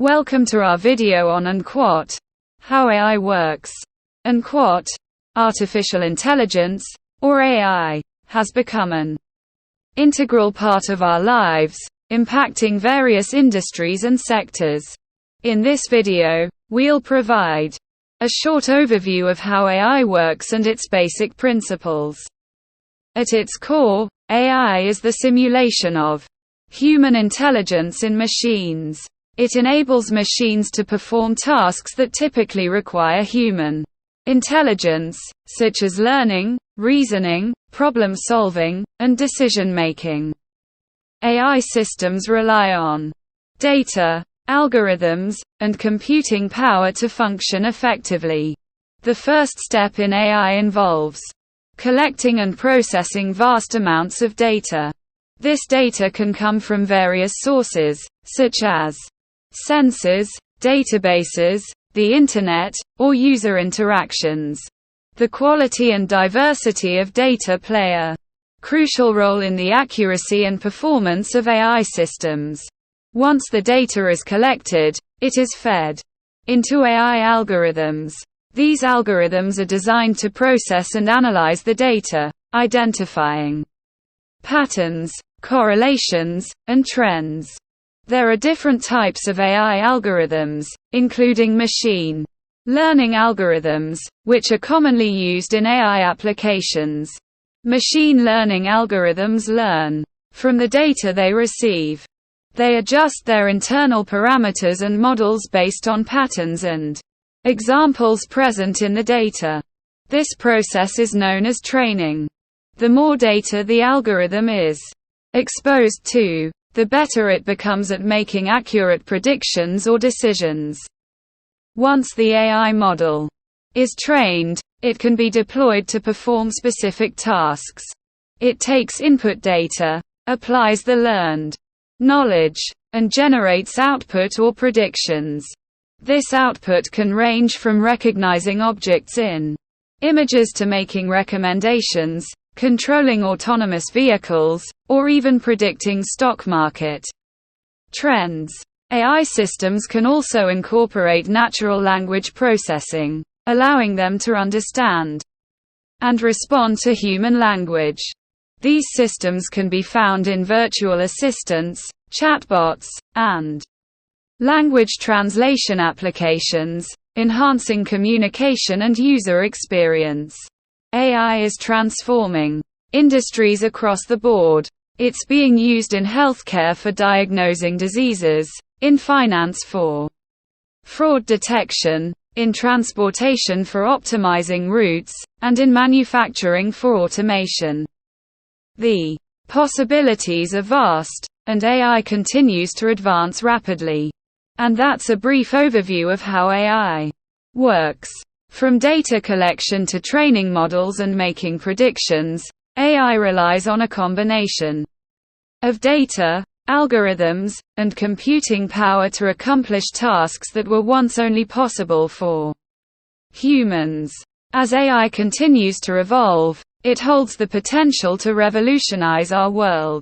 Welcome to our video on how AI works. Artificial intelligence, or AI, has become an integral part of our lives, impacting various industries and sectors. In this video, we'll provide a short overview of how AI works and its basic principles. At its core, AI is the simulation of human intelligence in machines. It enables machines to perform tasks that typically require human intelligence, such as learning, reasoning, problem-solving, and decision-making. AI systems rely on data, algorithms, and computing power to function effectively. The first step in AI involves collecting and processing vast amounts of data. This data can come from various sources, such as sensors, databases, the Internet, or user interactions. The quality and diversity of data play a crucial role in the accuracy and performance of AI systems. Once the data is collected, it is fed into AI algorithms. These algorithms are designed to process and analyze the data, identifying patterns, correlations, and trends. There are different types of AI algorithms, including machine learning algorithms, which are commonly used in AI applications. Machine learning algorithms learn from the data they receive. They adjust their internal parameters and models based on patterns and examples present in the data. This process is known as training. The more data the algorithm is exposed to, the better it becomes at making accurate predictions or decisions. Once the AI model is trained, it can be deployed to perform specific tasks. It takes input data, applies the learned knowledge, and generates output or predictions. This output can range from recognizing objects in images to making recommendations, controlling autonomous vehicles, or even predicting stock market trends. AI systems can also incorporate natural language processing, allowing them to understand and respond to human language. These systems can be found in virtual assistants, chatbots, and language translation applications, enhancing communication and user experience. AI is transforming industries across the board. It's being used in healthcare for diagnosing diseases, in finance for fraud detection, in transportation for optimizing routes, and in manufacturing for automation. The possibilities are vast, and AI continues to advance rapidly. And that's a brief overview of how AI works. From data collection to training models and making predictions, AI relies on a combination of data, algorithms, and computing power to accomplish tasks that were once only possible for humans. As AI continues to evolve, it holds the potential to revolutionize our world.